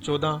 14,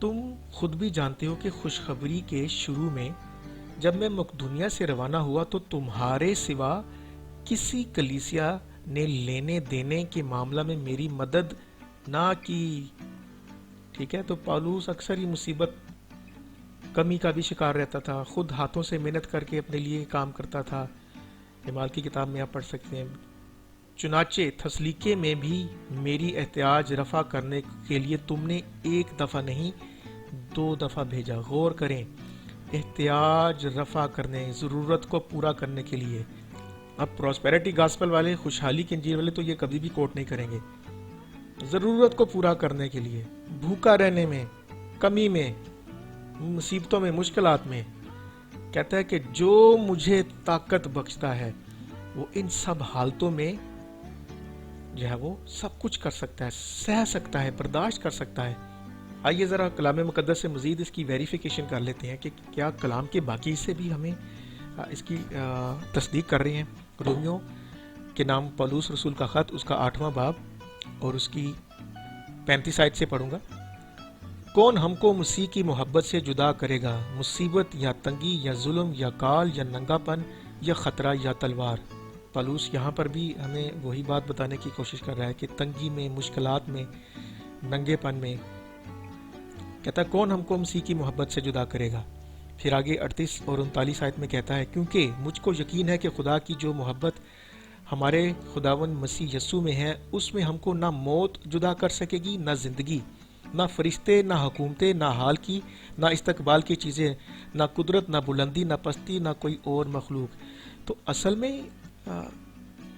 تم خود بھی جانتے ہو کہ خوشخبری کے شروع میں جب میں مقدونیہ سے روانہ ہوا تو تمہارے سوا کسی کلیسیا نے لینے دینے کے معاملہ میں میری مدد نہ کی. ٹھیک ہے، تو پالوس اکثر ہی مصیبت کمی کا بھی شکار رہتا تھا، خود ہاتھوں سے محنت کر کے اپنے لیے کام کرتا تھا. اعمال کی کتاب میں آپ پڑھ سکتے ہیں. چنانچہ تسلیکے میں بھی میری احتیاج رفع کرنے کے لیے تم نے ایک دفعہ نہیں 2 دفعہ بھیجا. غور کریں، احتیاج رفع کرنے، ضرورت کو پورا کرنے کے لیے. اب پراسپیرٹی گاسپل والے، خوشحالی کی انجیل والے تو یہ کبھی بھی کوٹ نہیں کریں گے. ضرورت کو پورا کرنے کے لیے، بھوکا رہنے میں، کمی میں، مصیبتوں میں، مشکلات میں، کہتا ہے کہ جو مجھے طاقت بخشتا ہے وہ ان سب حالتوں میں جو ہے وہ سب کچھ کر سکتا ہے، سہ سکتا ہے، برداشت کر سکتا ہے. آئیے ذرا کلام مقدس سے مزید اس کی ویریفیکیشن کر لیتے ہیں کہ کیا کلام کے باقی حصے بھی ہمیں اس کی تصدیق کر رہے ہیں. رومیو کے نام پولس رسول کا خط، اس کا 8واں باب اور اس کی 35 آیت سے پڑھوں گا. کون ہم کو مسیح کی محبت سے جدا کرے گا؟ مصیبت یا تنگی یا ظلم یا کال یا ننگا پن یا خطرہ یا تلوار. پالوس یہاں پر بھی ہمیں وہی بات بتانے کی کوشش کر رہا ہے کہ تنگی میں، مشکلات میں، ننگے پن میں، کہتا ہے کون ہم کو مسیح کی محبت سے جدا کرے گا. پھر آگے 38 اور 39 آیت میں کہتا ہے کیونکہ مجھ کو یقین ہے کہ خدا کی جو محبت ہمارے خداوند مسیح یسوع میں ہے اس میں ہم کو نہ موت جدا کر سکے گی، نہ زندگی، نہ فرشتے، نہ حکومتیں، نہ حال کی، نہ استقبال کی چیزیں، نہ قدرت، نہ بلندی، نہ پستی، نہ کوئی اور مخلوق. تو اصل میں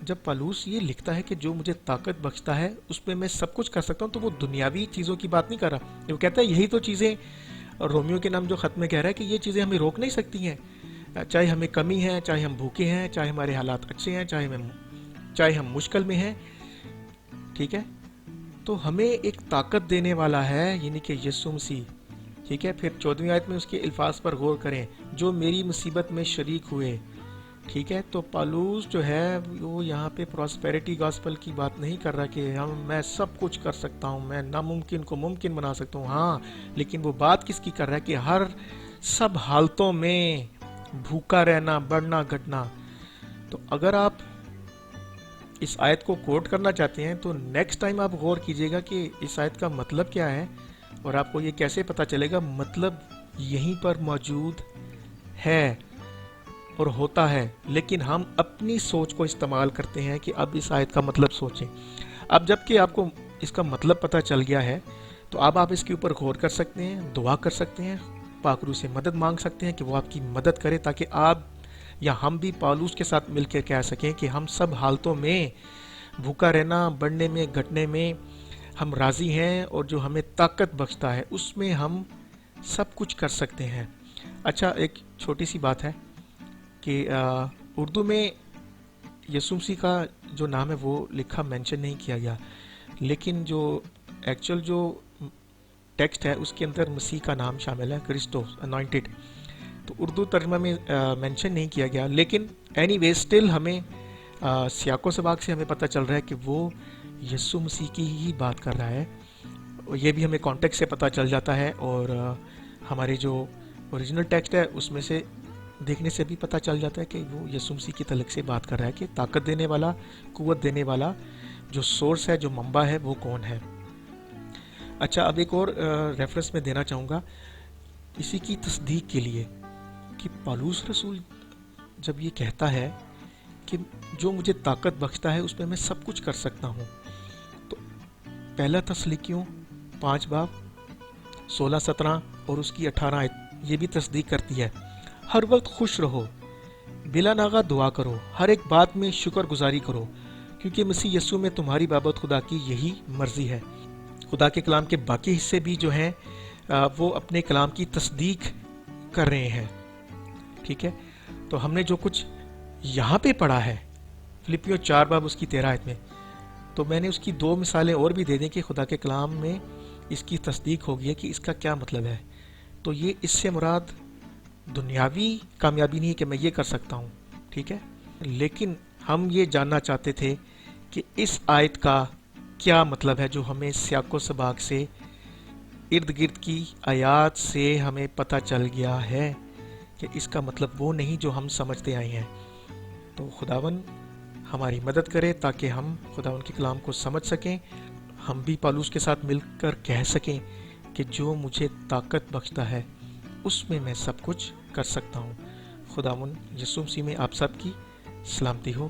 جب پالوس یہ لکھتا ہے کہ جو مجھے طاقت بخشتا ہے اس میں میں سب کچھ کر سکتا ہوں، تو وہ دنیاوی چیزوں کی بات نہیں کر رہا. وہ کہتا ہے یہی تو چیزیں، اور رومیو کے نام جو خط میں کہہ رہا ہے کہ یہ چیزیں ہمیں روک نہیں سکتی ہیں، چاہے ہمیں کمی ہے، چاہے ہم بھوکے ہیں، چاہے ہمارے حالات اچھے ہیں، چاہے ہم مشکل میں ہیں. ٹھیک ہے، تو ہمیں ایک طاقت دینے والا ہے، یعنی کہ یسوع مسیح. ٹھیک ہے، پھر 14ویں آیت میں اس کے الفاظ پر غور کریں، جو میری مصیبت میں شریک ہوئے. ٹھیک ہے، تو پالوس جو ہے وہ یہاں پہ پراسپیرٹی گاسپل کی بات نہیں کر رہا کہ میں سب کچھ کر سکتا ہوں، میں ناممکن کو ممکن بنا سکتا ہوں. ہاں، لیکن وہ بات کس کی کر رہا ہے کہ ہر سب حالتوں میں بھوکا رہنا، بڑھنا، گھٹنا. تو اگر آپ اس آیت کو کوٹ کرنا چاہتے ہیں تو نیکسٹ ٹائم آپ غور کیجئے گا کہ اس آیت کا مطلب کیا ہے، اور آپ کو یہ کیسے پتا چلے گا. مطلب یہیں پر موجود ہے اور ہوتا ہے، لیکن ہم اپنی سوچ کو استعمال کرتے ہیں کہ اب اس آیت کا مطلب سوچیں. اب جب کہ آپ کو اس کا مطلب پتہ چل گیا ہے تو اب آپ اس کے اوپر غور کر سکتے ہیں، دعا کر سکتے ہیں، پاک روح سے مدد مانگ سکتے ہیں کہ وہ آپ کی مدد کرے، تاکہ آپ یا ہم بھی پالوس کے ساتھ مل کے کہہ سکیں کہ ہم سب حالتوں میں، بھوکا رہنا، بڑھنے میں، گھٹنے میں ہم راضی ہیں، اور جو ہمیں طاقت بخشتا ہے اس میں ہم سب کچھ کر سکتے ہیں. اچھا، ایک چھوٹی سی بات ہے کہ اردو میں یسوع مسیح کا جو نام ہے وہ لکھا مینشن نہیں کیا گیا، لیکن جو ایکچوئل جو ٹیکسٹ ہے اس کے اندر مسیح کا نام شامل ہے، کرسٹوس انوائنٹڈ. تو اردو ترجمہ میں مینشن نہیں کیا گیا، لیکن اینی وے اسٹل ہمیں سیاق و سباق سے ہمیں پتہ چل رہا ہے کہ وہ یسوع مسیح کی ہی بات کر رہا ہے. یہ بھی ہمیں کانٹیکسٹ سے پتہ چل جاتا ہے، اور ہمارے جو اوریجنل ٹیکسٹ ہے اس میں سے دیکھنے سے بھی پتہ چل جاتا ہے کہ وہ یسوع مسیح کی تعلق سے بات کر رہا ہے کہ طاقت دینے والا، قوت دینے والا جو سورس ہے، جو منبع ہے، وہ کون ہے. اچھا، اب ایک اور ریفرنس میں دینا چاہوں گا اسی کی تصدیق کے لیے کہ پالوس رسول جب یہ کہتا ہے کہ جو مجھے طاقت بخشتا ہے اس میں میں سب کچھ کر سکتا ہوں، تو پہلا تسلیکیوں 5 باب 16-17 اور اس کی 18 آیت یہ بھی تصدیق کرتی ہے. ہر وقت خوش رہو، بلا ناغہ دعا کرو، ہر ایک بات میں شکر گزاری کرو، کیونکہ مسیح یسوع میں تمہاری بابت خدا کی یہی مرضی ہے. خدا کے کلام کے باقی حصے بھی جو ہیں وہ اپنے کلام کی تصدیق کر رہے ہیں. ٹھیک ہے، تو ہم نے جو کچھ یہاں پہ پڑھا ہے فلپیوں 4 باب اس کی 13 آیت میں، تو میں نے اس کی 2 مثالیں اور بھی دے دیں کہ خدا کے کلام میں اس کی تصدیق ہوگی ہے کہ اس کا کیا مطلب ہے. تو یہ اس سے مراد دنیاوی کامیابی نہیں ہے کہ میں یہ کر سکتا ہوں. ٹھیک ہے، لیکن ہم یہ جاننا چاہتے تھے کہ اس آیت کا کیا مطلب ہے جو ہمیں سیاق و سباق سے ارد گرد کی آیات سے ہمیں پتہ چل گیا ہے کہ اس کا مطلب وہ نہیں جو ہم سمجھتے آئے ہیں۔ تو خداون ہماری مدد کرے تاکہ ہم خداون کے کلام کو سمجھ سکیں، ہم بھی پالوس کے ساتھ مل کر کہہ سکیں کہ جو مجھے طاقت بخشتا ہے اس میں میں سب کچھ کر سکتا ہوں۔ خداون یسوع مسیح میں آپ سب کی سلامتی ہو۔